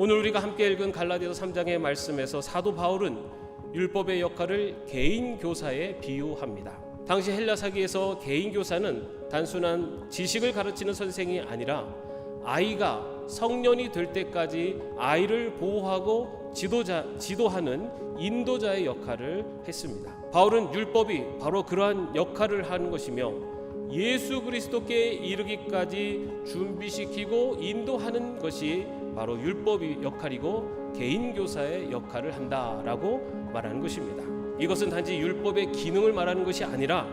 오늘 우리가 함께 읽은 갈라디아서 3장의 말씀에서 사도 바울은 율법의 역할을 개인 교사에 비유합니다. 당시 헬라 사기에서 개인 교사는 단순한 지식을 가르치는 선생이 아니라 아이가 성년이 될 때까지 아이를 보호하고 지도하는 인도자의 역할을 했습니다. 바울은 율법이 바로 그러한 역할을 하는 것이며 예수 그리스도께 이르기까지 준비시키고 인도하는 것이 바로 율법의 역할이고 개인 교사의 역할을 한다라고 말하는 것입니다. 이것은 단지 율법의 기능을 말하는 것이 아니라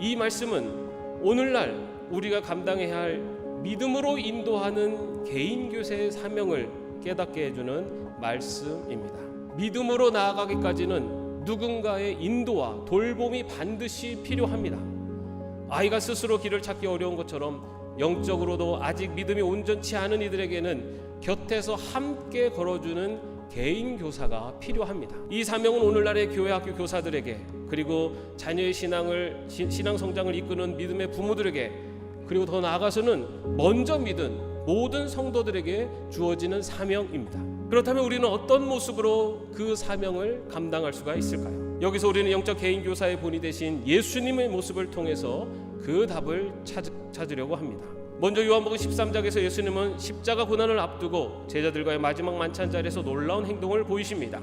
이 말씀은 오늘날 우리가 감당해야 할 믿음으로 인도하는 개인 교사의 사명을 깨닫게 해주는 말씀입니다. 믿음으로 나아가기까지는 누군가의 인도와 돌봄이 반드시 필요합니다. 아이가 스스로 길을 찾기 어려운 것처럼 영적으로도 아직 믿음이 온전치 않은 이들에게는 곁에서 함께 걸어주는 개인 교사가 필요합니다. 이 사명은 오늘날의 교회 학교 교사들에게, 그리고 자녀의 신앙 성장을 이끄는 믿음의 부모들에게, 그리고 더 나아가서는 먼저 믿은 모든 성도들에게 주어지는 사명입니다. 그렇다면 우리는 어떤 모습으로 그 사명을 감당할 수가 있을까요? 여기서 우리는 영적 개인 교사의 본이 되신 예수님의 모습을 통해서 그 답을 찾으려고 합니다. 먼저 요한복음 13장에서 예수님은 십자가 고난을 앞두고 제자들과의 마지막 만찬 자리에서 놀라운 행동을 보이십니다.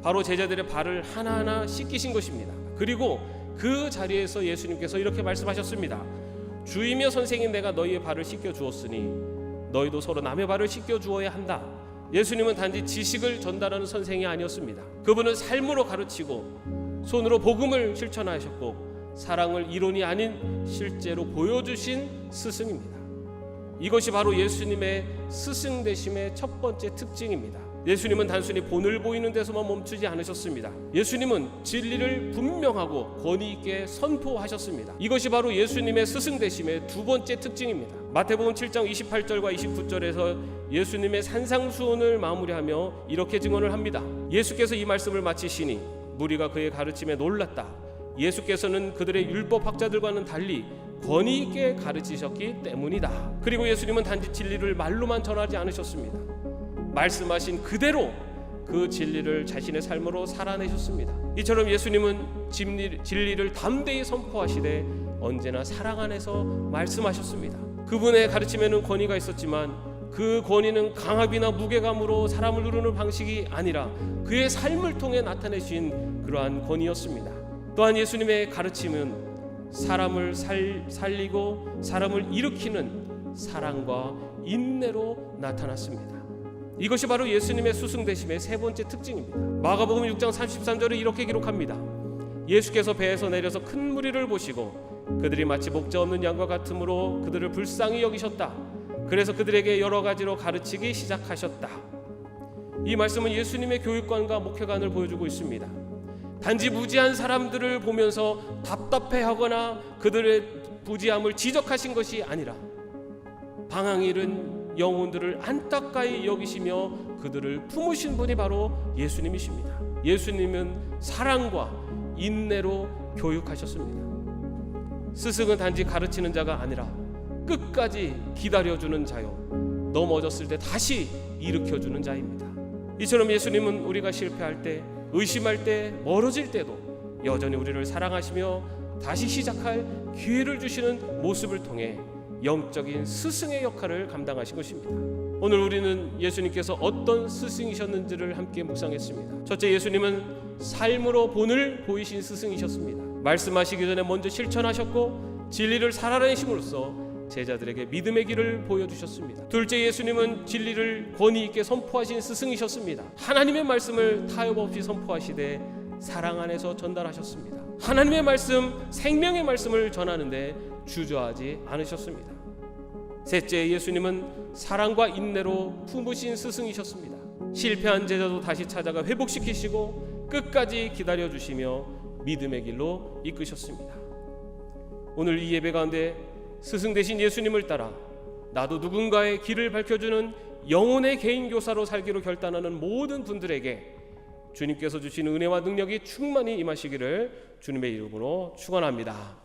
바로 제자들의 발을 하나하나 씻기신 것입니다. 그리고 그 자리에서 예수님께서 이렇게 말씀하셨습니다. 주이며 선생인 내가 너희의 발을 씻겨 주었으니 너희도 서로 남의 발을 씻겨 주어야 한다. 예수님은 단지 지식을 전달하는 선생이 아니었습니다. 그분은 삶으로 가르치고 손으로 복음을 실천하셨고 사랑을 이론이 아닌 실제로 보여주신 스승입니다. 이것이 바로 예수님의 스승 되심의 첫 번째 특징입니다. 예수님은 단순히 본을 보이는 데서만 멈추지 않으셨습니다. 예수님은 진리를 분명하고 권위 있게 선포하셨습니다. 이것이 바로 예수님의 스승 되심의 두 번째 특징입니다. 마태복음 7장 28절과 29절에서 예수님의 산상수훈을 마무리하며 이렇게 증언을 합니다. 예수께서 이 말씀을 마치시니 무리가 그의 가르침에 놀랐다. 예수께서는 그들의 율법학자들과는 달리 권위 있게 가르치셨기 때문이다. 그리고 예수님은 단지 진리를 말로만 전하지 않으셨습니다. 말씀하신 그대로 그 진리를 자신의 삶으로 살아내셨습니다. 이처럼 예수님은 진리를 담대히 선포하시되 언제나 사랑 안에서 말씀하셨습니다. 그분의 가르침에는 권위가 있었지만 그 권위는 강압이나 무게감으로 사람을 누르는 방식이 아니라 그의 삶을 통해 나타내신 그러한 권위였습니다. 또한 예수님의 가르침은 사람을 살리고 사람을 일으키는 사랑과 인내로 나타났습니다. 이것이 바로 예수님의 스승 되심의 세 번째 특징입니다. 마가복음 6장 33절에 이렇게 기록합니다. 예수께서 배에서 내려서 큰 무리를 보시고 그들이 마치 목자 없는 양과 같으므로 그들을 불쌍히 여기셨다. 그래서 그들에게 여러 가지로 가르치기 시작하셨다. 이 말씀은 예수님의 교육관과 목회관을 보여주고 있습니다. 단지 무지한 사람들을 보면서 답답해하거나 그들의 부지함을 지적하신 것이 아니라 방황 잃은 영혼들을 안타까이 여기시며 그들을 품으신 분이 바로 예수님이십니다. 예수님은 사랑과 인내로 교육하셨습니다. 스승은 단지 가르치는 자가 아니라 끝까지 기다려주는 자요, 넘어졌을 때 다시 일으켜주는 자입니다. 이처럼 예수님은 우리가 실패할 때, 의심할 때, 멀어질 때도 여전히 우리를 사랑하시며 다시 시작할 기회를 주시는 모습을 통해 영적인 스승의 역할을 감당하신 것입니다. 오늘 우리는 예수님께서 어떤 스승이셨는지를 함께 묵상했습니다. 첫째, 예수님은 삶으로 본을 보이신 스승이셨습니다. 말씀하시기 전에 먼저 실천하셨고 진리를 살아내심으로써 제자들에게 믿음의 길을 보여주셨습니다. 둘째, 예수님은 진리를 권위 있게 선포하신 스승이셨습니다. 하나님의 말씀을 타협 없이 선포하시되 사랑 안에서 전달하셨습니다. 하나님의 말씀, 생명의 말씀을 전하는데 주저하지 않으셨습니다. 셋째, 예수님은 사랑과 인내로 품으신 스승이셨습니다. 실패한 제자도 다시 찾아가 회복시키시고 끝까지 기다려주시며 믿음의 길로 이끄셨습니다. 오늘 이 예배 가운데 스승 되신 예수님을 따라 나도 누군가의 길을 밝혀주는 영혼의 개인 교사로 살기로 결단하는 모든 분들에게 주님께서 주신 은혜와 능력이 충만히 임하시기를 주님의 이름으로 축원합니다.